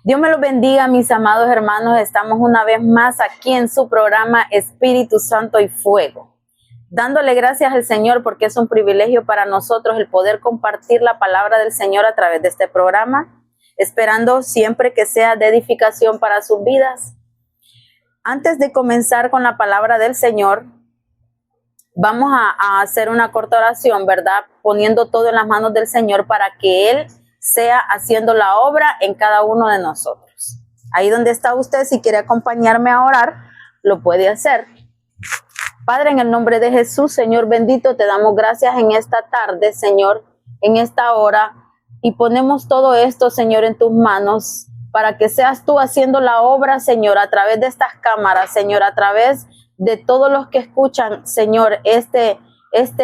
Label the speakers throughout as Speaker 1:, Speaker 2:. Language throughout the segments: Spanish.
Speaker 1: Dios me los bendiga, mis amados hermanos. Estamos una vez más aquí en su programa Espíritu Santo y Fuego, dándole gracias al Señor porque es un privilegio para nosotros el poder compartir la palabra del Señor a través de este programa, esperando siempre que sea de edificación para sus vidas. Antes de comenzar con la palabra del Señor, vamos a hacer una corta oración, ¿verdad? Poniendo todo en las manos del Señor para que Él sea haciendo la obra en cada uno de nosotros. Ahí donde está usted, si quiere acompañarme a orar, lo puede hacer. Padre, en el nombre de Jesús, Señor bendito, te damos gracias en esta tarde, Señor, en esta hora, y ponemos todo esto, Señor, en tus manos, para que seas tú haciendo la obra, Señor, a través de estas cámaras, Señor, a través de todos los que escuchan, Señor, este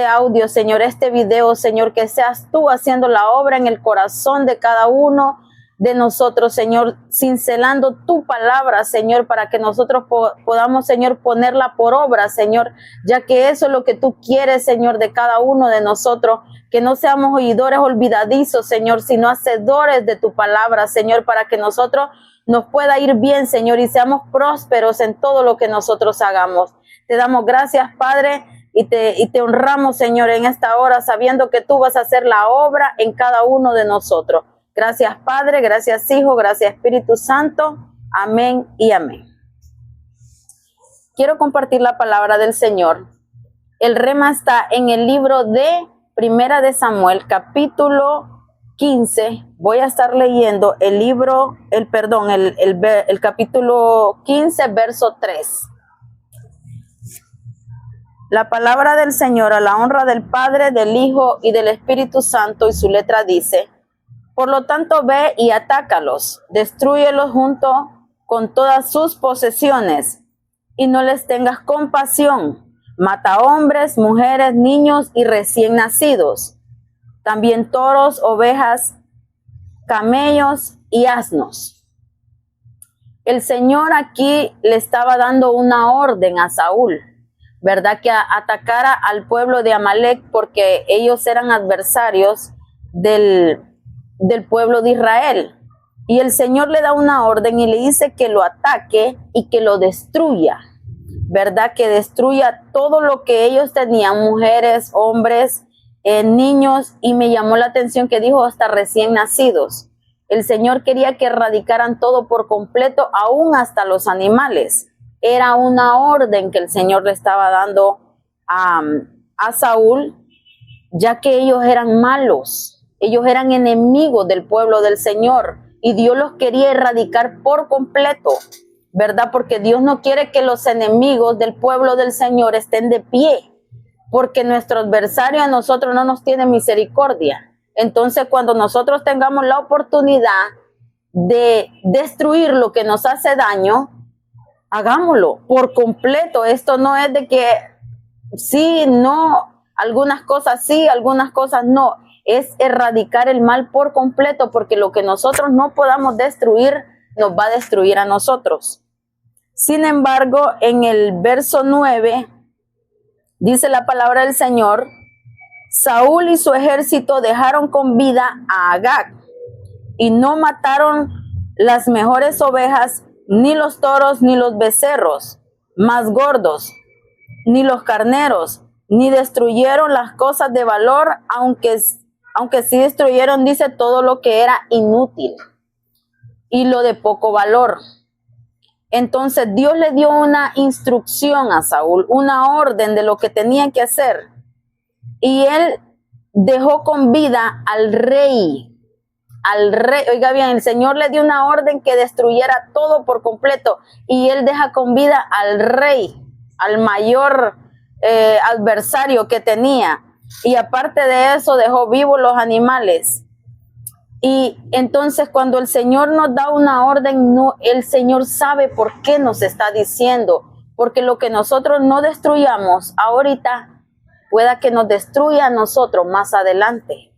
Speaker 1: audio, Señor, este video, Señor, que seas tú haciendo la obra en el corazón de cada uno de nosotros, Señor, cincelando tu palabra, Señor, para que nosotros podamos, Señor, ponerla por obra, Señor, ya que eso es lo que tú quieres, Señor, de cada uno de nosotros, que no seamos oidores olvidadizos, Señor, sino hacedores de tu palabra, Señor, para que nosotros nos pueda ir bien, Señor, y seamos prósperos en todo lo que nosotros hagamos. Te damos gracias, Padre, y te honramos, Señor, en esta hora, sabiendo que tú vas a hacer la obra en cada uno de nosotros. Gracias, Padre, gracias, Hijo, gracias, Espíritu Santo. Amén y amén. Quiero compartir la palabra del Señor. El rema está en el libro de Primera de Samuel, capítulo 15. Voy a estar leyendo el capítulo 15, verso 3. La palabra del Señor a la honra del Padre, del Hijo y del Espíritu Santo, y su letra dice: por lo tanto, ve y atácalos, destrúyelos junto con todas sus posesiones, y no les tengas compasión. Mata hombres, mujeres, niños y recién nacidos, también toros, ovejas, camellos y asnos. El Señor aquí le estaba dando una orden a Saúl, ¿verdad? Que atacara al pueblo de Amalek, porque ellos eran adversarios del pueblo de Israel. Y el Señor le da una orden y le dice que lo ataque y que lo destruya, ¿verdad? Que destruya todo lo que ellos tenían, mujeres, hombres, niños, y me llamó la atención que dijo hasta recién nacidos. El Señor quería que erradicaran todo por completo, aún hasta los animales. Era una orden que el Señor le estaba dando a Saúl, ya que ellos eran malos, ellos eran enemigos del pueblo del Señor, y Dios los quería erradicar por completo, ¿verdad? Porque Dios no quiere que los enemigos del pueblo del Señor estén de pie, porque nuestro adversario a nosotros no nos tiene misericordia. Entonces, cuando nosotros tengamos la oportunidad de destruir lo que nos hace daño, hagámoslo por completo. Esto no es de que sí, no, algunas cosas sí, algunas cosas no. Es erradicar el mal por completo, porque lo que nosotros no podamos destruir nos va a destruir a nosotros. Sin embargo, en el verso 9 dice la palabra del Señor: Saúl y su ejército dejaron con vida a Agag, y no mataron las mejores ovejas, ni los toros, ni los becerros más gordos, ni los carneros, ni destruyeron las cosas de valor, aunque sí destruyeron, dice, todo lo que era inútil y lo de poco valor. Entonces Dios le dio una instrucción a Saúl, una orden de lo que tenía que hacer, y él dejó con vida al rey. Oiga bien, el Señor le dio una orden que destruyera todo por completo, y él deja con vida al rey, al mayor adversario que tenía, y aparte de eso dejó vivos los animales. Y entonces cuando el Señor nos da una orden, no, el Señor sabe por qué nos está diciendo, porque lo que nosotros no destruyamos ahorita pueda que nos destruya a nosotros más adelante.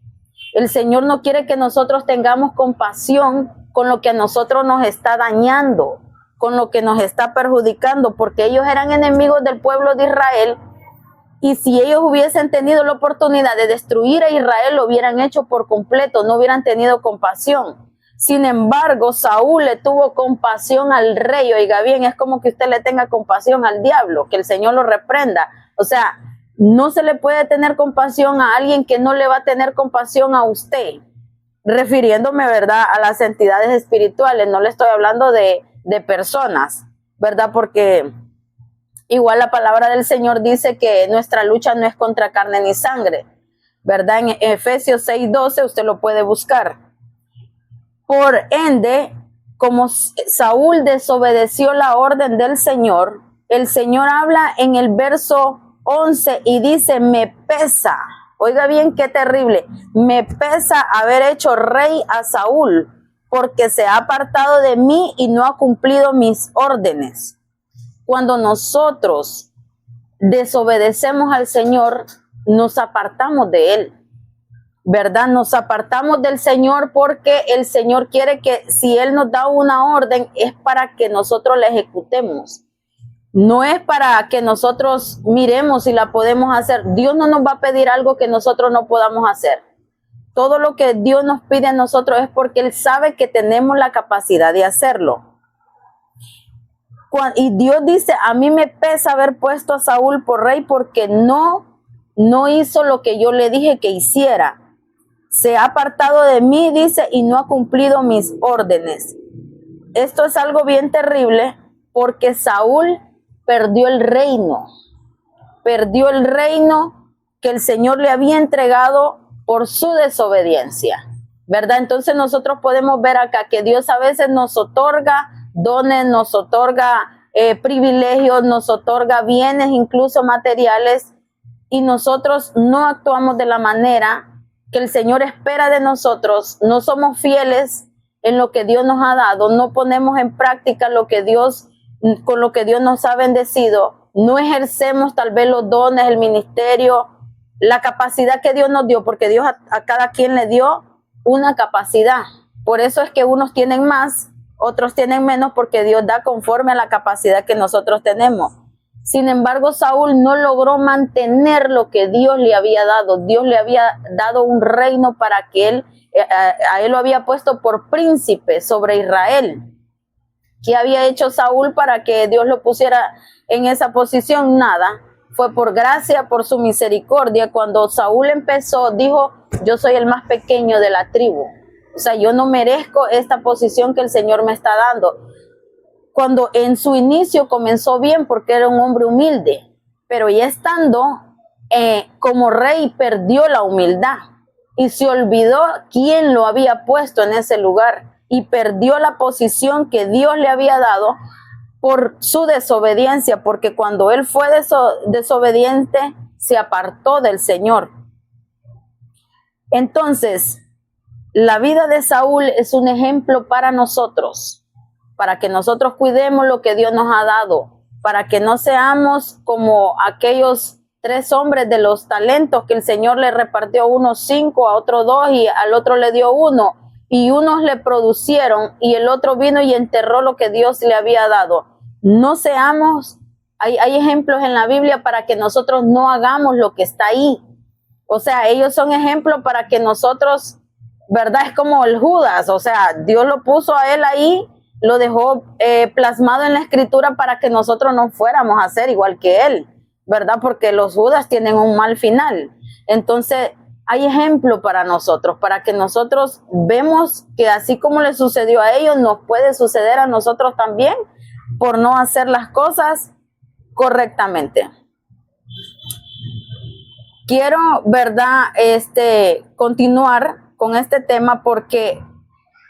Speaker 1: El Señor no quiere que nosotros tengamos compasión con lo que a nosotros nos está dañando, con lo que nos está perjudicando, porque ellos eran enemigos del pueblo de Israel, y si ellos hubiesen tenido la oportunidad de destruir a Israel, lo hubieran hecho por completo, no hubieran tenido compasión. Sin embargo, Saúl le tuvo compasión al rey. Oiga bien, es como que usted le tenga compasión al diablo, que el Señor lo reprenda. O sea, no se le puede tener compasión a alguien que no le va a tener compasión a usted. Refiriéndome, ¿verdad?, a las entidades espirituales. No le estoy hablando de personas, ¿verdad? Porque igual la palabra del Señor dice que nuestra lucha no es contra carne ni sangre, ¿verdad? En Efesios 6:12 usted lo puede buscar. Por ende, como Saúl desobedeció la orden del Señor, el Señor habla en el verso 11 y dice, me pesa, oiga bien qué terrible, me pesa haber hecho rey a Saúl, porque se ha apartado de mí y no ha cumplido mis órdenes. Cuando nosotros desobedecemos al Señor, nos apartamos de Él, ¿verdad? Nos apartamos del Señor porque el Señor quiere que si Él nos da una orden es para que nosotros la ejecutemos. No es para que nosotros miremos si la podemos hacer. Dios no nos va a pedir algo que nosotros no podamos hacer. Todo lo que Dios nos pide a nosotros es porque Él sabe que tenemos la capacidad de hacerlo. Y Dios dice, a mí me pesa haber puesto a Saúl por rey porque no hizo lo que yo le dije que hiciera. Se ha apartado de mí, dice, y no ha cumplido mis órdenes. Esto es algo bien terrible porque Saúl perdió el reino que el Señor le había entregado por su desobediencia, ¿verdad? Entonces nosotros podemos ver acá que Dios a veces nos otorga dones, nos otorga privilegios, nos otorga bienes, incluso materiales, y nosotros no actuamos de la manera que el Señor espera de nosotros, no somos fieles en lo que Dios nos ha dado, no ponemos en práctica con lo que Dios nos ha bendecido, no ejercemos tal vez los dones, el ministerio, la capacidad que Dios nos dio, porque Dios a cada quien le dio una capacidad. Por eso es que unos tienen más, otros tienen menos, porque Dios da conforme a la capacidad que nosotros tenemos. Sin embargo, Saúl no logró mantener lo que Dios le había dado. Dios le había dado un reino para que a él lo había puesto por príncipe sobre Israel. ¿Qué había hecho Saúl para que Dios lo pusiera en esa posición? Nada. Fue por gracia, por su misericordia. Cuando Saúl empezó, dijo, yo soy el más pequeño de la tribu. O sea, yo no merezco esta posición que el Señor me está dando. Cuando en su inicio comenzó bien porque era un hombre humilde, pero ya estando como rey perdió la humildad y se olvidó quién lo había puesto en ese lugar y perdió la posición que Dios le había dado por su desobediencia, porque cuando él fue desobediente se apartó del Señor. Entonces, la vida de Saúl es un ejemplo para nosotros, para que nosotros cuidemos lo que Dios nos ha dado, para que no seamos como aquellos 3 hombres de los talentos que el Señor le repartió a unos 5, a otros 2 y al otro le dio 1, y unos le producieron y el otro vino y enterró lo que Dios le había dado. No seamos, hay ejemplos en la Biblia para que nosotros no hagamos lo que está ahí. O sea, ellos son ejemplos para que nosotros, ¿verdad? Es como el Judas, o sea, Dios lo puso a él ahí, lo dejó plasmado en la escritura para que nosotros no fuéramos a ser igual que él, ¿verdad? Porque los Judas tienen un mal final. Entonces, hay ejemplo para nosotros, para que nosotros vemos que así como le sucedió a ellos, nos puede suceder a nosotros también por no hacer las cosas correctamente. Quiero, ¿verdad?, continuar con este tema porque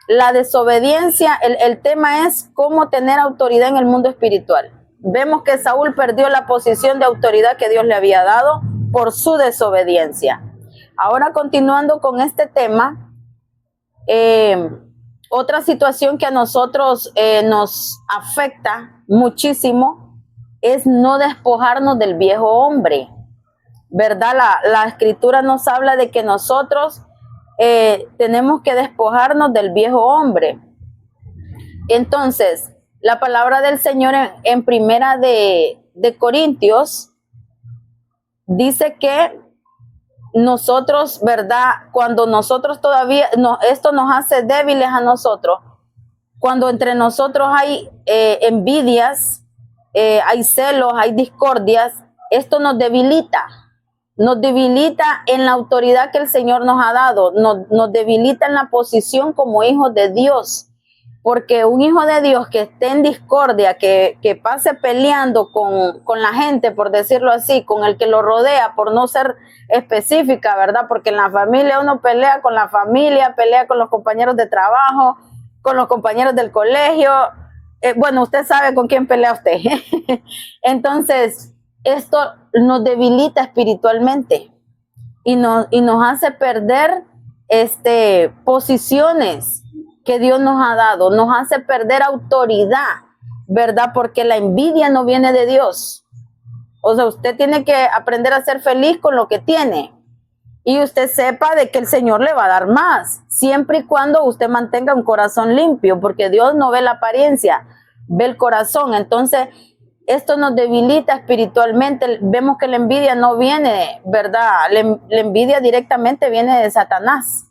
Speaker 1: la desobediencia, el tema es cómo tener autoridad en el mundo espiritual. Vemos que Saúl perdió la posición de autoridad que Dios le había dado por su desobediencia. Ahora, continuando con este tema, otra situación que a nosotros nos afecta muchísimo es no despojarnos del viejo hombre, ¿verdad? La escritura nos habla de que nosotros tenemos que despojarnos del viejo hombre. Entonces, la palabra del Señor en primera de Corintios dice que nosotros, ¿verdad? Cuando nosotros todavía, no, esto nos hace débiles a nosotros, cuando entre nosotros hay envidias, hay celos, hay discordias, esto nos debilita en la autoridad que el Señor nos ha dado, nos debilita en la posición como hijos de Dios. Porque un hijo de Dios que esté en discordia, que pase peleando con la gente, por decirlo así, con el que lo rodea, por no ser específica, ¿verdad? Porque en la familia uno pelea con la familia, pelea con los compañeros de trabajo, con los compañeros del colegio. Bueno, usted sabe con quién pelea usted. Entonces, esto nos debilita espiritualmente y nos hace perder posiciones que Dios nos ha dado, nos hace perder autoridad, ¿verdad? Porque la envidia no viene de Dios. O sea, usted tiene que aprender a ser feliz con lo que tiene y usted sepa de que el Señor le va a dar más, siempre y cuando usted mantenga un corazón limpio, porque Dios no ve la apariencia, ve el corazón. Entonces, esto nos debilita espiritualmente. Vemos que la envidia no viene, ¿verdad? La envidia directamente viene de Satanás,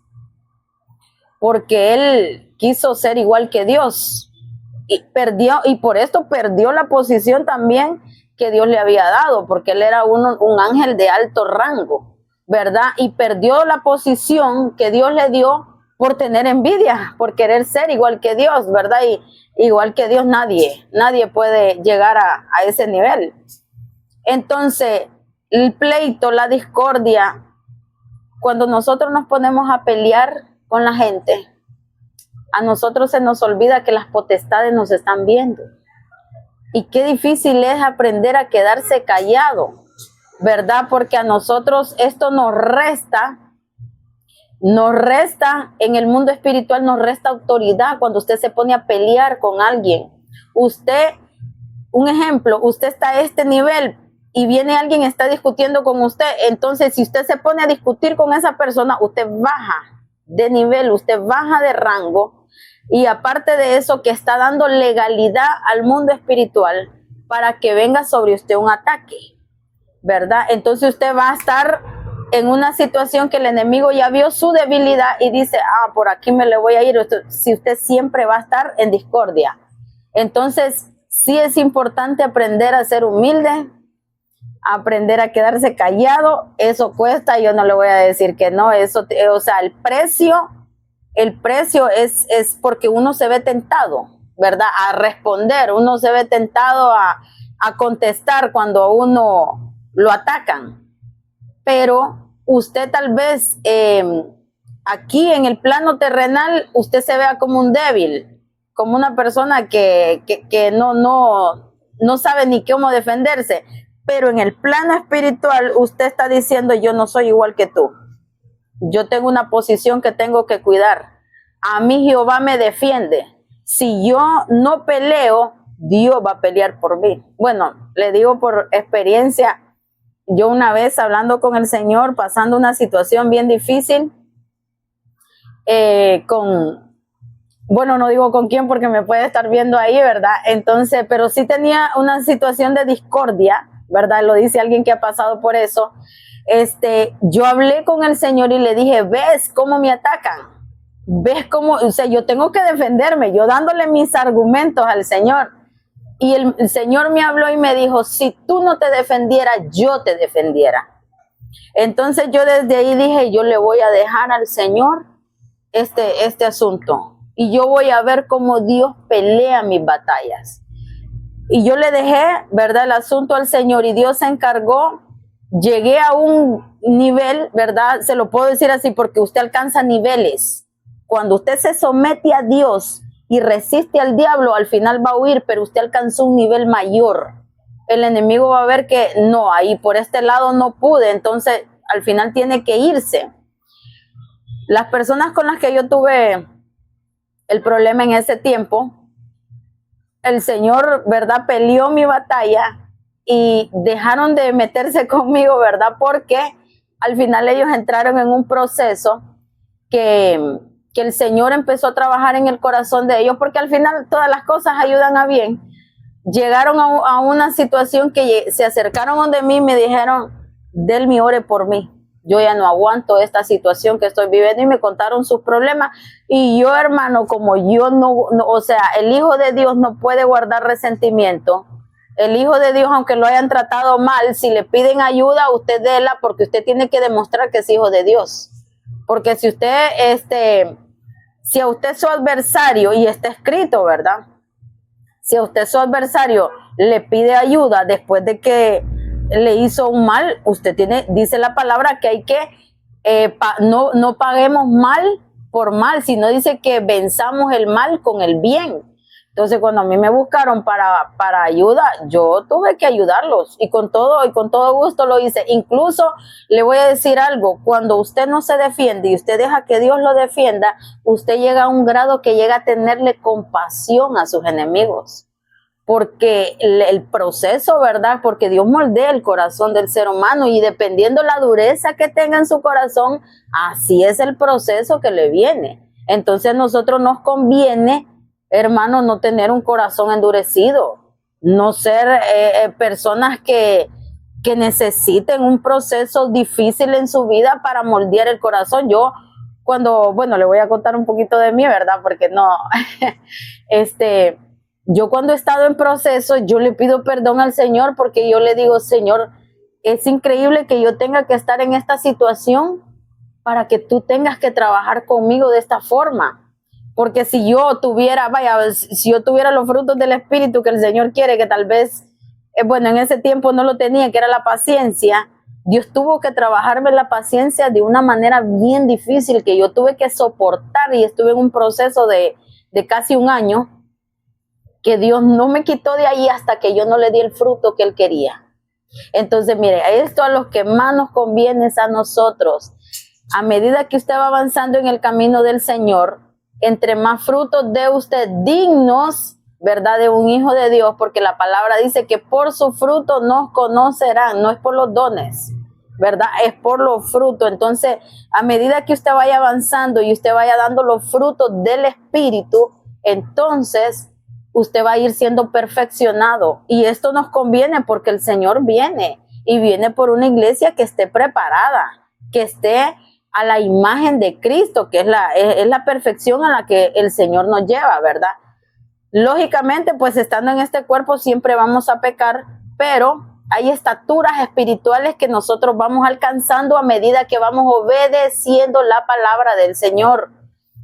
Speaker 1: porque él quiso ser igual que Dios y perdió, y por esto perdió la posición también que Dios le había dado, porque él era un ángel de alto rango, ¿verdad? Y perdió la posición que Dios le dio por tener envidia, por querer ser igual que Dios, ¿verdad? Y igual que Dios nadie puede llegar a ese nivel. Entonces, el pleito, la discordia, cuando nosotros nos ponemos a pelear con la gente, a nosotros se nos olvida que las potestades nos están viendo. Y qué difícil es aprender a quedarse callado, ¿verdad? Porque a nosotros esto nos resta en el mundo espiritual, nos resta autoridad cuando usted se pone a pelear con alguien. Usted, un ejemplo, usted está a este nivel y viene alguien y está discutiendo con usted. Entonces, si usted se pone a discutir con esa persona, usted baja de nivel, usted baja de rango, y aparte de eso, que está dando legalidad al mundo espiritual para que venga sobre usted un ataque, ¿verdad? Entonces usted va a estar en una situación que el enemigo ya vio su debilidad y dice, por aquí me le voy a ir. Si usted siempre va a estar en discordia. Entonces, sí es importante aprender a ser humilde, aprender a quedarse callado. Eso cuesta, yo no le voy a decir que no, eso, o sea, el precio es porque uno se ve tentado, ¿verdad? A responder, uno se ve tentado a contestar cuando a uno lo atacan. Pero usted tal vez aquí en el plano terrenal, usted se vea como un débil, como una persona que no sabe ni cómo defenderse. Pero en el plano espiritual, usted está diciendo, yo no soy igual que tú. Yo tengo una posición que tengo que cuidar. A mí Jehová me defiende. Si yo no peleo, Dios va a pelear por mí. Bueno, le digo por experiencia, yo una vez hablando con el Señor, pasando una situación bien difícil, bueno, no digo con quién porque me puede estar viendo ahí, ¿verdad? Entonces, pero sí tenía una situación de discordia, ¿verdad? Lo dice alguien que ha pasado por eso. Yo hablé con el Señor y le dije, ¿ves cómo me atacan? ¿Ves cómo? O sea, yo tengo que defenderme, yo dándole mis argumentos al Señor. Y el Señor me habló y me dijo, si tú no te defendieras, yo te defendiera. Entonces yo desde ahí dije, yo le voy a dejar al Señor este asunto. Y yo voy a ver cómo Dios pelea mis batallas. Y yo le dejé, ¿verdad?, el asunto al Señor y Dios se encargó. Llegué a un nivel, ¿verdad? Se lo puedo decir así porque usted alcanza niveles. Cuando usted se somete a Dios y resiste al diablo, al final va a huir, pero usted alcanzó un nivel mayor. El enemigo va a ver que no, ahí por este lado no pude, entonces al final tiene que irse. Las personas con las que yo tuve el problema en ese tiempo, el Señor, ¿verdad?, peleó mi batalla y dejaron de meterse conmigo, ¿verdad? Porque al final ellos entraron en un proceso que el Señor empezó a trabajar en el corazón de ellos, porque al final todas las cosas ayudan a bien. Llegaron a una situación que se acercaron donde mí y me dijeron, Delmi, ore por mí, yo ya no aguanto esta situación que estoy viviendo, y me contaron sus problemas. Y yo, hermano, como yo o sea, el Hijo de Dios no puede guardar resentimiento. El Hijo de Dios, aunque lo hayan tratado mal, si le piden ayuda, usted déla, porque usted tiene que demostrar que es hijo de Dios. Porque si usted, si a usted su adversario, y está escrito, ¿verdad? Si a usted su adversario le pide ayuda después de que le hizo un mal, usted dice la palabra que hay que, no paguemos mal por mal, sino dice que venzamos el mal con el bien. Entonces, cuando a mí me buscaron para ayuda, yo tuve que ayudarlos, y con todo gusto lo hice. Incluso le voy a decir algo: cuando usted no se defiende y usted deja que Dios lo defienda, usted llega a un grado que llega a tenerle compasión a sus enemigos. Porque el proceso, ¿verdad? Porque Dios moldea el corazón del ser humano, y dependiendo la dureza que tenga en su corazón, así es el proceso que le viene. Entonces, a nosotros nos conviene, hermano, no tener un corazón endurecido, no ser personas que necesiten un proceso difícil en su vida para moldear el corazón. Yo, bueno, le voy a contar un poquito de mí, ¿verdad? Porque no, yo cuando he estado en proceso, yo le pido perdón al Señor, porque yo le digo: Señor, es increíble que yo tenga que estar en esta situación para que tú tengas que trabajar conmigo de esta forma. Porque si yo tuviera, si yo tuviera los frutos del Espíritu que el Señor quiere, que tal vez, bueno, en ese tiempo no lo tenía, que era la paciencia, Dios tuvo que trabajarme la paciencia de una manera bien difícil, que yo tuve que soportar, y estuve en un proceso de casi un año, que Dios no me quitó de ahí hasta que yo no le di el fruto que Él quería. Entonces, mire, esto a los que más nos conviene es a nosotros. A medida que usted va avanzando en el camino del Señor, entre más frutos dé usted dignos, ¿verdad?, de un hijo de Dios, porque la palabra dice que por su fruto nos conocerán, no es por los dones, ¿verdad? Es por los frutos. Entonces, a medida que usted vaya avanzando y usted vaya dando los frutos del Espíritu, entonces usted va a ir siendo perfeccionado. Y esto nos conviene porque el Señor viene, y viene por una iglesia que esté preparada, que esté a la imagen de Cristo, que es la perfección a la que el Señor nos lleva, ¿verdad? Lógicamente, pues estando en este cuerpo siempre vamos a pecar, pero hay estaturas espirituales que nosotros vamos alcanzando a medida que vamos obedeciendo la palabra del Señor.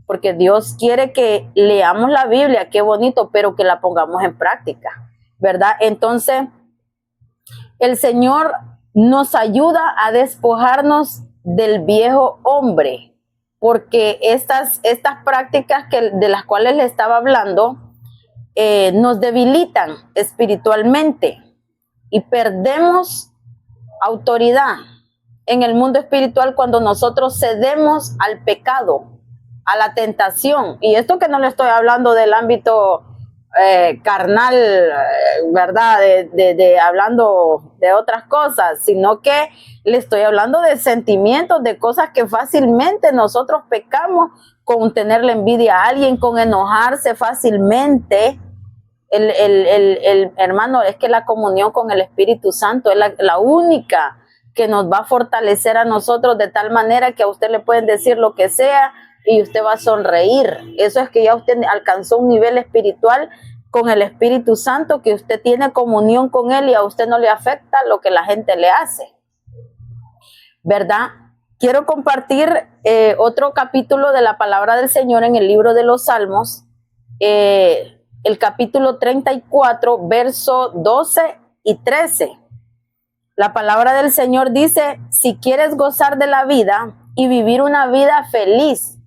Speaker 1: Porque Dios quiere que leamos la Biblia, qué bonito, pero que la pongamos en práctica, ¿verdad? Entonces, el Señor nos ayuda a despojarnos del viejo hombre, porque estas prácticas de las cuales le estaba hablando nos debilitan espiritualmente, y perdemos autoridad en el mundo espiritual cuando nosotros cedemos al pecado, a la tentación. Y esto que no le estoy hablando del ámbito carnal, ¿verdad? Hablando de otras cosas, sino que le estoy hablando de sentimientos, de cosas que fácilmente nosotros pecamos, con tenerle envidia a alguien, con enojarse fácilmente. Hermano, es que la comunión con el Espíritu Santo es la única que nos va a fortalecer a nosotros, de tal manera que a usted le pueden decir lo que sea y usted va a sonreír. Eso es que ya usted alcanzó un nivel espiritual con el Espíritu Santo, que usted tiene comunión con Él y a usted no le afecta lo que la gente le hace, ¿verdad? Quiero compartir otro capítulo de la palabra del Señor en el libro de los Salmos, el capítulo 34, verso 12 y 13. La palabra del Señor dice: si quieres gozar de la vida y vivir una vida feliz,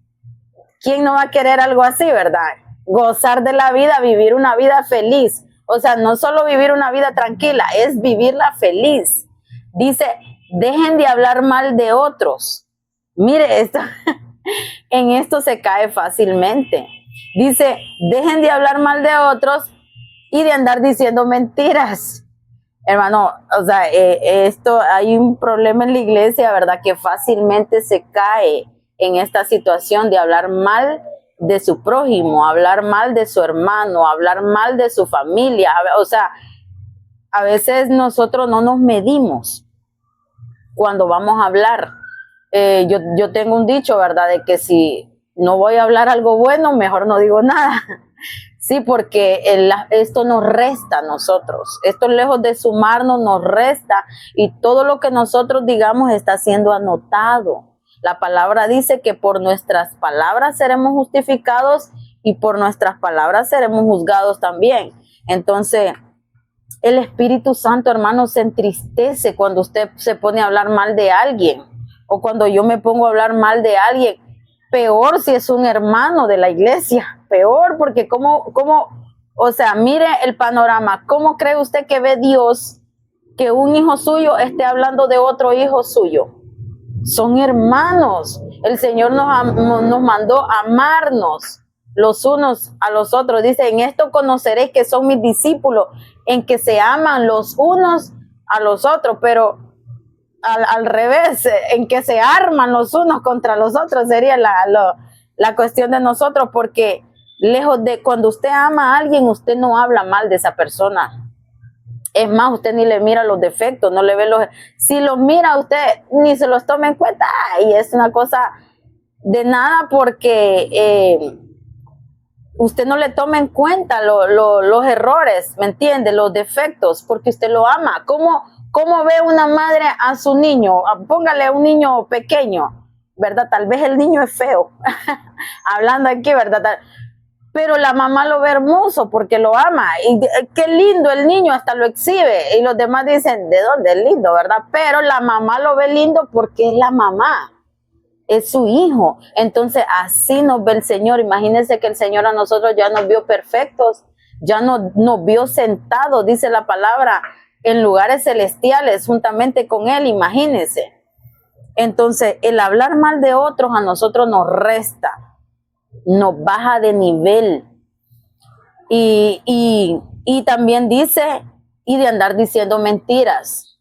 Speaker 1: ¿quién no va a querer algo así, verdad? Gozar de la vida, vivir una vida feliz. O sea, no solo vivir una vida tranquila, es vivirla feliz. Dice: dejen de hablar mal de otros. Mire, esto, en esto se cae fácilmente. Dice: dejen de hablar mal de otros y de andar diciendo mentiras. Hermano, o sea, esto, hay un problema en la iglesia, ¿verdad? Que fácilmente se cae en esta situación de hablar mal de su prójimo, hablar mal de su hermano, hablar mal de su familia. O sea, a veces nosotros no nos medimos cuando vamos a hablar. Yo tengo un dicho, ¿verdad? De que si no voy a hablar algo bueno, mejor no digo nada. Sí, porque esto nos resta a nosotros. Esto lejos de sumarnos, nos resta. Y todo lo que nosotros digamos está siendo anotado. La palabra dice que por nuestras palabras seremos justificados y por nuestras palabras seremos juzgados también. Entonces, el Espíritu Santo, hermano, se entristece cuando usted se pone a hablar mal de alguien o cuando yo me pongo a hablar mal de alguien. Peor si es un hermano de la iglesia, peor, porque o sea, mire el panorama. ¿Cómo cree usted que ve Dios que un hijo suyo esté hablando de otro hijo suyo? Son hermanos. El Señor nos mandó amarnos los unos a los otros. Dice, en esto conoceréis que son mis discípulos, en que se aman los unos a los otros, pero al revés, en que se arman los unos contra los otros, sería la cuestión de nosotros, porque lejos de cuando usted ama a alguien, usted no habla mal de esa persona. Es más, usted ni le mira los defectos, no le ve si los mira usted, ni se los toma en cuenta, y es una cosa de nada, porque usted no le toma en cuenta los errores, ¿me entiende? Los defectos, porque usted lo ama. ¿Cómo ve una madre a su niño? Póngale a un niño pequeño, ¿verdad? Tal vez el niño es feo, hablando aquí, ¿verdad? Pero la mamá lo ve hermoso porque lo ama. Y qué lindo el niño, hasta lo exhibe. Y los demás dicen, ¿de dónde es lindo, verdad? Pero la mamá lo ve lindo porque es la mamá, es su hijo. Entonces así nos ve el Señor. Imagínense que el Señor a nosotros ya nos vio perfectos, ya nos vio sentados, dice la palabra, en lugares celestiales juntamente con Él, imagínense. Entonces, el hablar mal de otros a nosotros nos resta, nos baja de nivel. Y también dice, y de andar diciendo mentiras.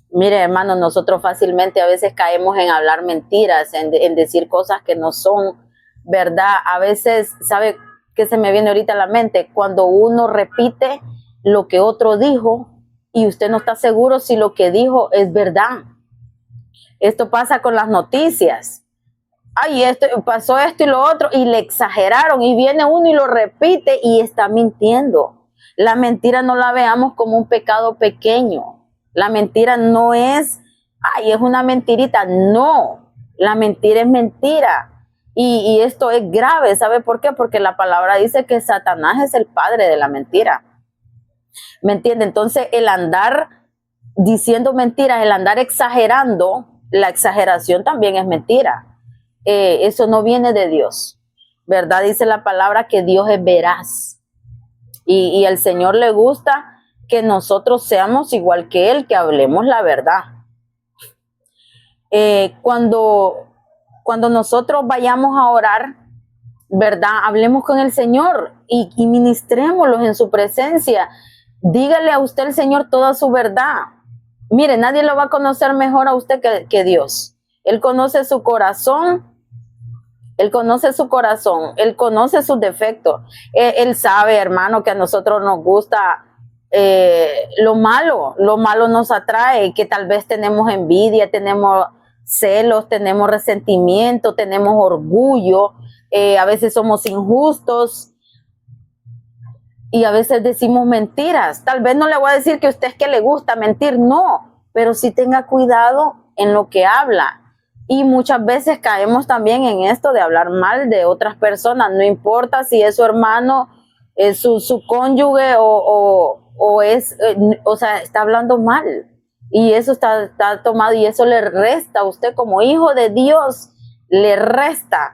Speaker 1: Mire, hermano, nosotros fácilmente a veces caemos en hablar mentiras, en decir cosas que no son verdad. A veces, ¿sabe qué se me viene ahorita a la mente? Cuando uno repite lo que otro dijo, y usted no está seguro si lo que dijo es verdad. Esto pasa con las noticias. Ay, pasó esto y lo otro, y le exageraron, y viene uno y lo repite y está mintiendo. La mentira no la veamos como un pecado pequeño. La mentira no es, ay, es una mentirita. No, la mentira es mentira. Y esto es grave. ¿Sabe por qué? Porque la palabra dice que Satanás es el padre de la mentira. ¿Me entiende? Entonces, el andar diciendo mentiras, el andar exagerando, la exageración también es mentira. Eso no viene de Dios, ¿verdad? Dice la palabra que Dios es veraz. Y al Señor le gusta que nosotros seamos igual que Él, que hablemos la verdad. Cuando nosotros vayamos a orar, ¿verdad? Hablemos con el Señor y ministrémoslos en su presencia. Dígale a usted el Señor toda su verdad. Mire, nadie lo va a conocer mejor a usted que Dios. Él conoce su corazón. Él conoce su corazón. Él conoce sus defectos. Él sabe, hermano, que a nosotros nos gusta lo malo. Lo malo nos atrae, que tal vez tenemos envidia, tenemos celos, tenemos resentimiento, tenemos orgullo. A veces somos injustos. Y a veces decimos mentiras. Tal vez no le voy a decir que a usted es que le gusta mentir, no, pero sí tenga cuidado en lo que habla. Y muchas veces caemos también en esto de hablar mal de otras personas, no importa si es su hermano, es su cónyuge o sea, está hablando mal. Y eso está tomado, y eso le resta a usted como hijo de Dios, le resta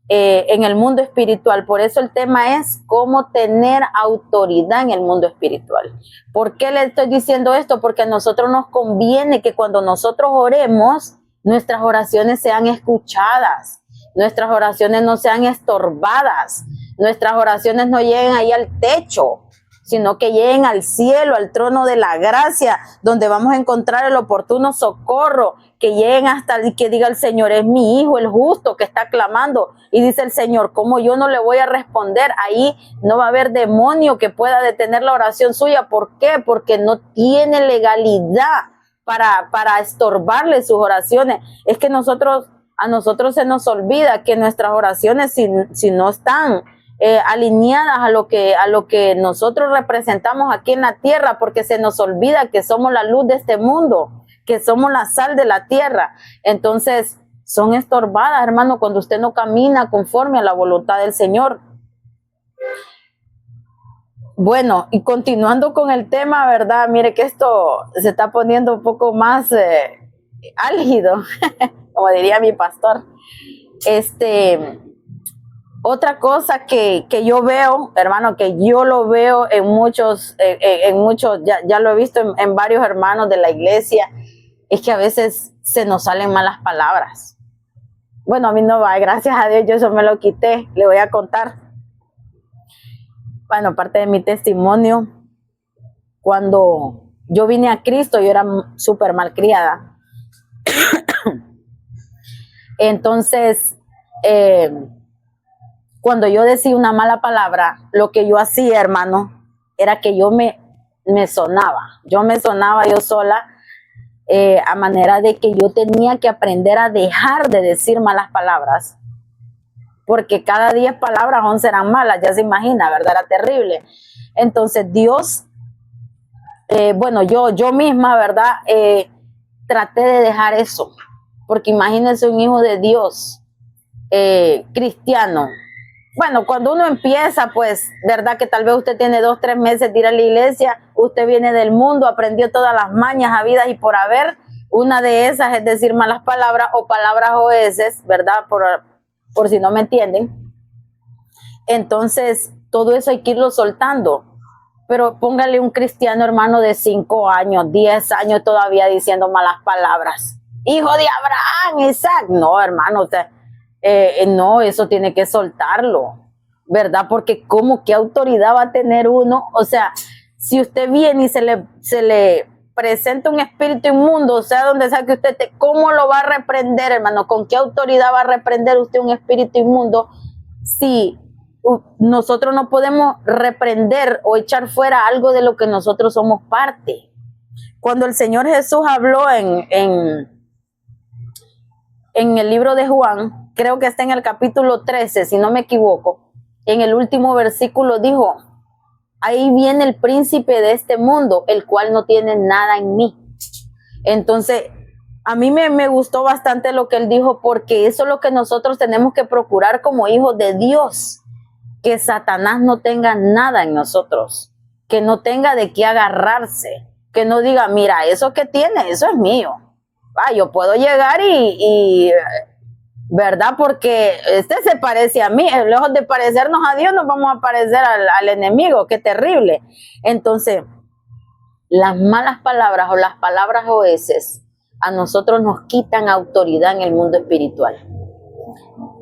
Speaker 1: en el mundo espiritual. Por eso el tema es cómo tener autoridad en el mundo espiritual. ¿Por qué le estoy diciendo esto? Porque a nosotros nos conviene que cuando nosotros oremos, nuestras oraciones sean escuchadas, nuestras oraciones no sean estorbadas, nuestras oraciones no lleguen ahí al techo, sino que lleguen al cielo, al trono de la gracia, donde vamos a encontrar el oportuno socorro, que lleguen hasta y que diga el Señor, es mi hijo, el justo que está clamando. Y dice el Señor, ¿cómo yo no le voy a responder? Ahí no va a haber demonio que pueda detener la oración suya. ¿Por qué? Porque no tiene legalidad para estorbarle sus oraciones. Es que a nosotros se nos olvida que nuestras oraciones, si no están alineadas a lo que nosotros representamos aquí en la tierra, porque se nos olvida que somos la luz de este mundo, que somos la sal de la tierra. Entonces, son estorbadas, hermano, cuando usted no camina conforme a la voluntad del Señor. Bueno, y continuando con el tema, ¿verdad? Mire que esto se está poniendo un poco más álgido, como diría mi pastor. Otra cosa que yo veo, hermano, que yo lo veo en muchos, ya lo he visto en varios hermanos de la iglesia, es que a veces se nos salen malas palabras. Bueno, a mí no va, gracias a Dios, yo eso me lo quité, le voy a contar. Bueno, parte de mi testimonio, cuando yo vine a Cristo, yo era súper malcriada. Entonces, cuando yo decía una mala palabra, lo que yo hacía, hermano, era que yo me sonaba. Yo me sonaba yo sola, a manera de que yo tenía que aprender a dejar de decir malas palabras. Porque cada 10 palabras 11 eran malas, ya se imagina, ¿verdad? Era terrible. Entonces Dios, bueno, yo misma, ¿verdad? Traté de dejar eso, porque imagínense un hijo de Dios, cristiano. Bueno, cuando uno empieza, pues, ¿verdad? Que tal vez usted tiene 2, 3 meses de ir a la iglesia, usted viene del mundo, aprendió todas las mañas habidas y por haber. Una de esas es decir malas palabras o palabras oeces, ¿verdad? Por si no me entienden. Entonces, todo eso hay que irlo soltando. Pero póngale un cristiano, hermano, de 5 años, 10 años todavía diciendo malas palabras. Hijo de Abraham, Isaac. No, hermano, no, eso tiene que soltarlo, ¿verdad? Porque ¿qué autoridad va a tener uno? O sea, si usted viene y se le presenta un espíritu inmundo, o sea, donde sea que usted ¿cómo lo va a reprender, hermano? ¿Con qué autoridad va a reprender usted un espíritu inmundo si nosotros no podemos reprender o echar fuera algo de lo que nosotros somos parte? Cuando el Señor Jesús habló en el libro de Juan, creo que está en el capítulo 13, si no me equivoco, en el último versículo dijo: ahí viene el príncipe de este mundo, el cual no tiene nada en mí. Entonces, a mí me gustó bastante lo que él dijo, porque eso es lo que nosotros tenemos que procurar como hijos de Dios, que Satanás no tenga nada en nosotros, que no tenga de qué agarrarse, que no diga, mira, eso que tiene, eso es mío. Yo puedo llegar y ¿verdad? Porque se parece a mí, lejos de parecernos a Dios, nos vamos a parecer al enemigo, qué terrible. Entonces, las malas palabras o las palabras oeces a nosotros nos quitan autoridad en el mundo espiritual.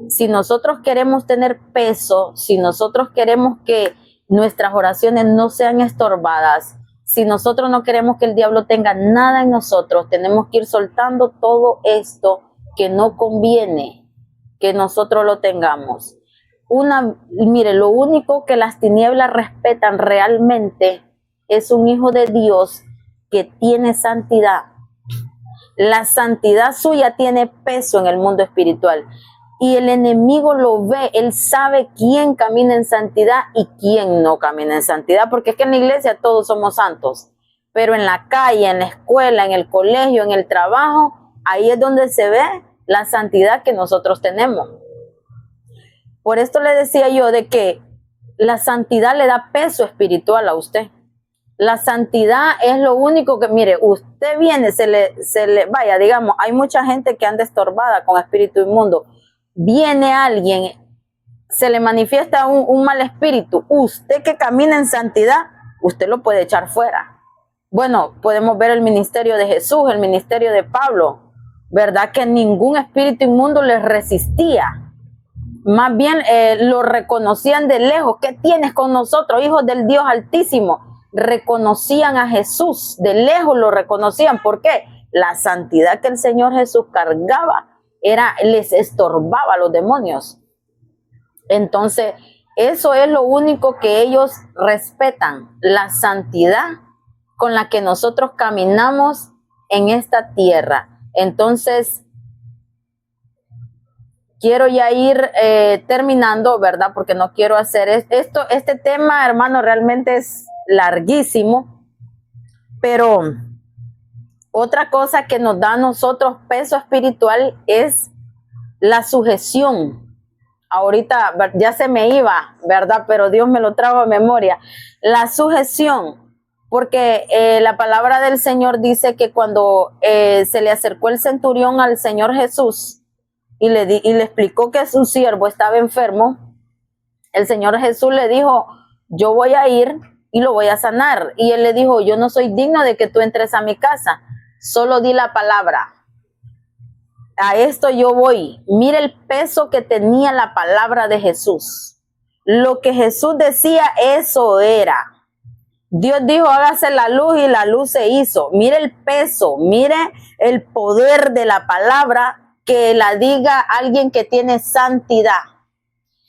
Speaker 1: Si nosotros queremos tener peso, si nosotros queremos que nuestras oraciones no sean estorbadas, si nosotros no queremos que el diablo tenga nada en nosotros, tenemos que ir soltando todo esto que no conviene que nosotros lo tengamos. Mire, lo único que las tinieblas respetan realmente es un hijo de Dios que tiene santidad. La santidad suya tiene peso en el mundo espiritual. Y el enemigo lo ve, él sabe quién camina en santidad y quién no camina en santidad, porque es que en la iglesia todos somos santos, pero en la calle, en la escuela, en el colegio, en el trabajo, ahí es donde se ve la santidad que nosotros tenemos. Por esto le decía yo de que la santidad le da peso espiritual a usted. La santidad es lo único que, mire, usted viene, se le vaya, digamos, hay mucha gente que anda estorbada con espíritu inmundo. Viene alguien, se le manifiesta un mal espíritu. Usted que camina en santidad, usted lo puede echar fuera. Bueno, podemos ver el ministerio de Jesús, el ministerio de Pablo, ¿verdad? Que ningún espíritu inmundo les resistía. Más bien lo reconocían de lejos. ¿Qué tienes con nosotros, hijos del Dios Altísimo? Reconocían a Jesús, de lejos lo reconocían. ¿Por qué? La santidad que el Señor Jesús cargaba les estorbaba a los demonios. Entonces, eso es lo único que ellos respetan, la santidad con la que nosotros caminamos en esta tierra. Entonces, quiero ya ir terminando, ¿verdad? Porque no quiero hacer este tema, hermano, realmente es larguísimo, pero otra cosa que nos da a nosotros peso espiritual es la sujeción. Ahorita ya se me iba, ¿verdad? Pero Dios me lo trajo a memoria. La sujeción, porque la palabra del Señor dice que cuando se le acercó el centurión al Señor Jesús y le explicó que su siervo estaba enfermo, el Señor Jesús le dijo, yo voy a ir y lo voy a sanar. Y él le dijo, yo no soy digno de que tú entres a mi casa, solo di la palabra. A esto yo voy. Mire el peso que tenía la palabra de Jesús. Lo que Jesús decía, eso era. Dios dijo, hágase la luz y la luz se hizo. Mire el peso, mire el poder de la palabra que la diga alguien que tiene santidad.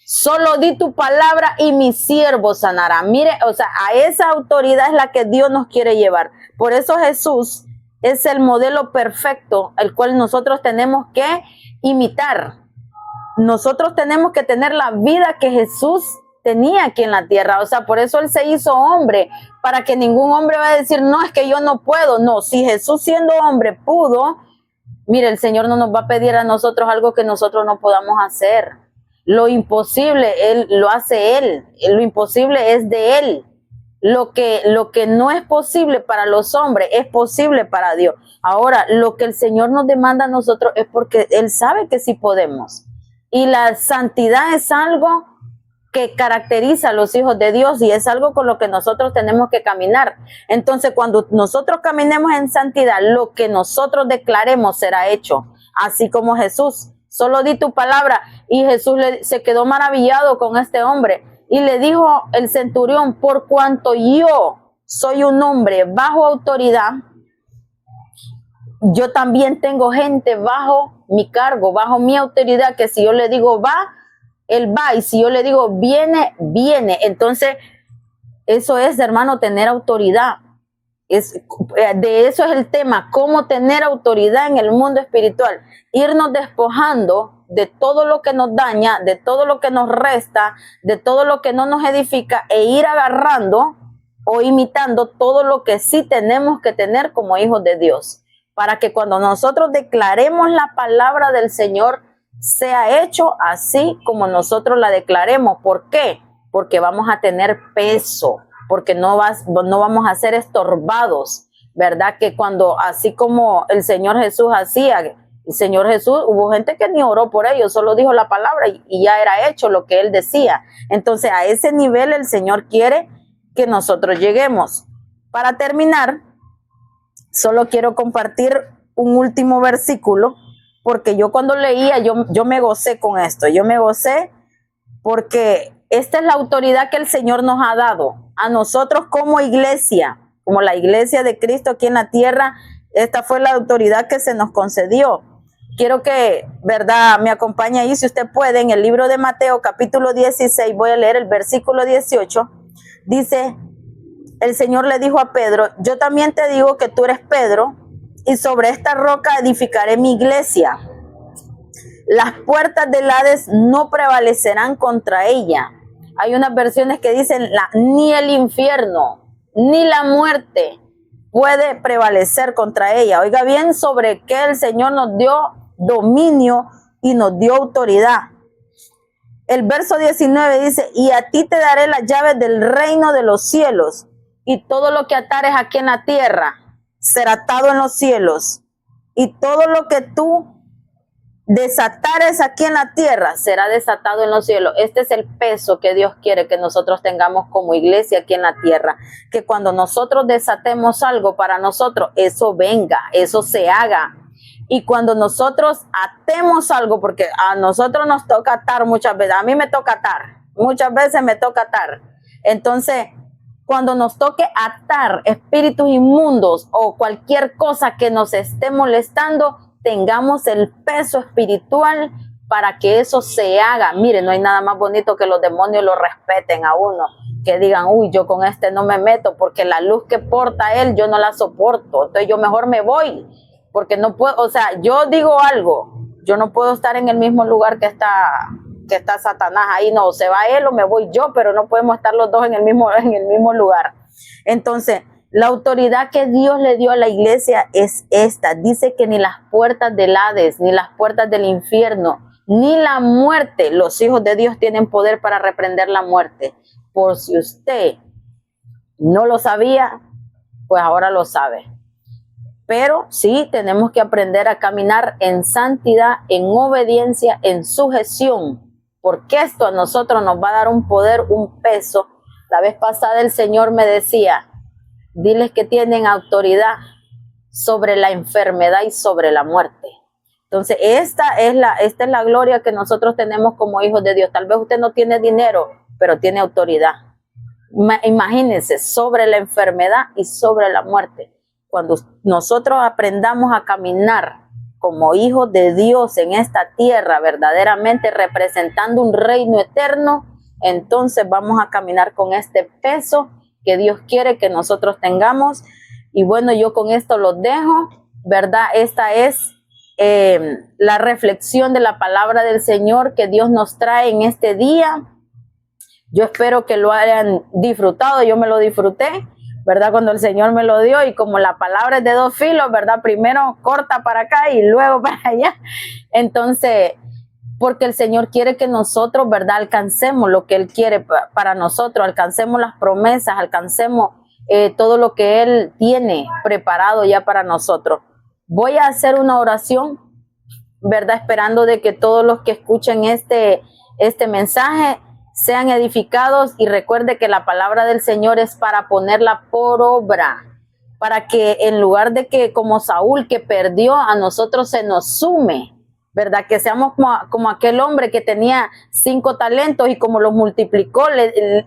Speaker 1: Solo di tu palabra y mi siervo sanará. Mire, o sea, a esa autoridad es la que Dios nos quiere llevar. Por eso Jesús es el modelo perfecto, el cual nosotros tenemos que imitar. Nosotros tenemos que tener la vida que Jesús tenía aquí en la tierra. O sea, por eso Él se hizo hombre, para que ningún hombre va a decir, no, es que yo no puedo. No, si Jesús siendo hombre pudo, mire, el Señor no nos va a pedir a nosotros algo que nosotros no podamos hacer. Lo imposible, Él lo hace Él. Lo imposible es de Él. Lo que no es posible para los hombres es posible para Dios. Ahora, lo que el Señor nos demanda a nosotros es porque Él sabe que sí podemos. Y la santidad es algo que caracteriza a los hijos de Dios y es algo con lo que nosotros tenemos que caminar. Entonces, cuando nosotros caminemos en santidad, lo que nosotros declaremos será hecho. Así como Jesús, solo di tu palabra. Y Jesús se quedó maravillado con este hombre. Y le dijo el centurión, por cuanto yo soy un hombre bajo autoridad, yo también tengo gente bajo mi cargo, bajo mi autoridad, que si yo le digo va, él va, y si yo le digo viene, viene. Entonces, eso es, hermano, tener autoridad. De eso es el tema, cómo tener autoridad en el mundo espiritual. Irnos despojando de todo lo que nos daña, de todo lo que nos resta, de todo lo que no nos edifica, e ir agarrando o imitando todo lo que sí tenemos que tener como hijos de Dios, para que cuando nosotros declaremos la palabra del Señor, sea hecho así como nosotros la declaremos. ¿Por qué? Porque vamos a tener peso, porque no vamos a ser estorbados, ¿verdad? Que cuando, así como el Señor Jesús hacía, el Señor Jesús, hubo gente que ni oró por ellos, solo dijo la palabra y ya era hecho lo que Él decía. Entonces, a ese nivel el Señor quiere que nosotros lleguemos. Para terminar, solo quiero compartir un último versículo, porque yo cuando leía, yo me gocé con esto. Yo me gocé porque esta es la autoridad que el Señor nos ha dado a nosotros como iglesia, como la iglesia de Cristo aquí en la tierra. Esta fue la autoridad que se nos concedió. Quiero que, ¿verdad?, me acompañe ahí, si usted puede, en el libro de Mateo, capítulo 16, voy a leer el versículo 18. Dice, el Señor le dijo a Pedro, yo también te digo que tú eres Pedro, y sobre esta roca edificaré mi iglesia. Las puertas del Hades no prevalecerán contra ella. Hay unas versiones que dicen, ni el infierno, ni la muerte puede prevalecer contra ella. Oiga bien, sobre qué el Señor nos dio dominio y nos dio autoridad. El verso 19 dice, y a ti te daré las llaves del reino de los cielos, y todo lo que atares aquí en la tierra será atado en los cielos, y todo lo que tú desatares aquí en la tierra será desatado en los cielos. Este es el peso que Dios quiere que nosotros tengamos como iglesia aquí en la tierra, que cuando nosotros desatemos algo para nosotros, eso venga, eso se haga. Y cuando nosotros atemos algo, porque a nosotros nos toca atar muchas veces, a mí me toca atar, muchas veces me toca atar. Entonces, cuando nos toque atar espíritus inmundos o cualquier cosa que nos esté molestando, tengamos el peso espiritual para que eso se haga. Mire, no hay nada más bonito que los demonios lo respeten a uno, que digan, uy, yo con este no me meto porque la luz que porta él yo no la soporto, entonces yo mejor me voy. porque no puedo, o sea, yo digo algo, yo no puedo estar en el mismo lugar que está Satanás, ahí no, se va él o me voy yo, pero no podemos estar los dos en el mismo lugar. Entonces, la autoridad que Dios le dio a la iglesia es esta. Dice que ni las puertas del Hades, ni las puertas del infierno, ni la muerte, los hijos de Dios tienen poder para reprender la muerte. Por si usted no lo sabía, pues ahora lo sabe. Pero sí tenemos que aprender a caminar en santidad, en obediencia, en sujeción, porque esto a nosotros nos va a dar un poder, un peso. La vez pasada el Señor me decía, diles que tienen autoridad sobre la enfermedad y sobre la muerte. Entonces, esta es la gloria que nosotros tenemos como hijos de Dios. Tal vez usted no tiene dinero, pero tiene autoridad. Imagínense, sobre la enfermedad y sobre la muerte. Cuando nosotros aprendamos a caminar como hijos de Dios en esta tierra, verdaderamente representando un reino eterno, entonces vamos a caminar con este peso que Dios quiere que nosotros tengamos. Y bueno, yo con esto los dejo, ¿verdad? Esta es la reflexión de la palabra del Señor que Dios nos trae en este día. Yo espero que lo hayan disfrutado, yo me lo disfruté, ¿verdad? Cuando el Señor me lo dio, y como la palabra es de dos filos, ¿verdad? Primero corta para acá y luego para allá. Entonces, porque el Señor quiere que nosotros, ¿verdad? Alcancemos lo que Él quiere para nosotros, alcancemos las promesas, alcancemos todo lo que Él tiene preparado ya para nosotros. Voy a hacer una oración, ¿verdad? Esperando de que todos los que escuchen este mensaje sean edificados, y recuerde que la palabra del Señor es para ponerla por obra, para que en lugar de que como Saúl que perdió, a nosotros se nos sume, ¿verdad? Que seamos como aquel hombre que tenía 5 talentos y como los multiplicó,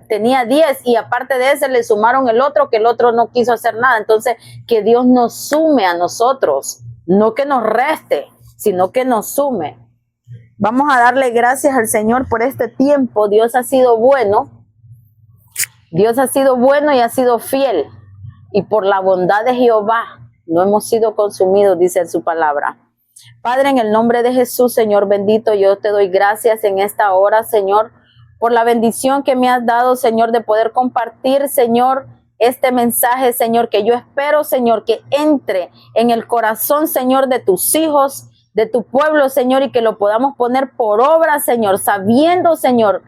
Speaker 1: tenía 10, y aparte de ese le sumaron el otro, que el otro no quiso hacer nada. Entonces, que Dios nos sume a nosotros, no que nos reste, sino que nos sume. Vamos a darle gracias al Señor por este tiempo. Dios ha sido bueno. Dios ha sido bueno y ha sido fiel. Y por la bondad de Jehová no hemos sido consumidos, dice en su palabra. Padre, en el nombre de Jesús, Señor bendito, yo te doy gracias en esta hora, Señor, por la bendición que me has dado, Señor, de poder compartir, Señor, este mensaje, Señor, que yo espero, Señor, que entre en el corazón, Señor, de tus hijos, de tu pueblo, Señor, y que lo podamos poner por obra, Señor, sabiendo, Señor,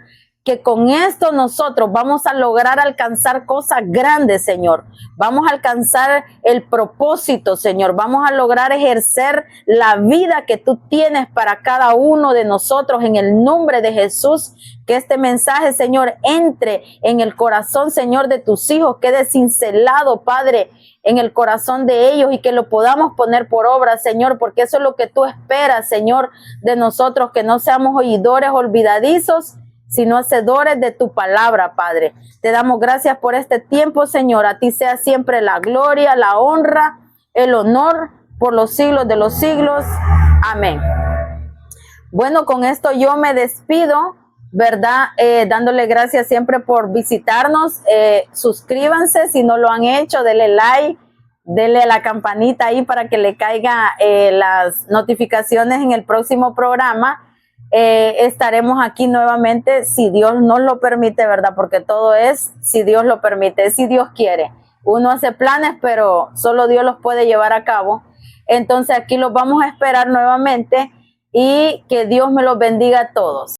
Speaker 1: que con esto nosotros vamos a lograr alcanzar cosas grandes, Señor. Vamos a alcanzar el propósito, Señor. Vamos a lograr ejercer la vida que tú tienes para cada uno de nosotros en el nombre de Jesús. Que este mensaje, Señor, entre en el corazón, Señor, de tus hijos, quede cincelado, Padre, en el corazón de ellos, y que lo podamos poner por obra, Señor, porque eso es lo que tú esperas, Señor, de nosotros, que no seamos oidores olvidadizos, sino hacedores de tu palabra, Padre. Te damos gracias por este tiempo, Señor. A ti sea siempre la gloria, la honra, el honor por los siglos de los siglos. Amén. Bueno, con esto yo me despido, ¿verdad? Dándole gracias siempre por visitarnos. Suscríbanse si no lo han hecho, denle like, denle a la campanita ahí para que le caigan las notificaciones en el próximo programa. Estaremos aquí nuevamente si Dios nos lo permite, ¿verdad? Porque todo es si Dios lo permite, si Dios quiere. Uno hace planes, pero solo Dios los puede llevar a cabo. Entonces aquí los vamos a esperar nuevamente, y que Dios me los bendiga a todos.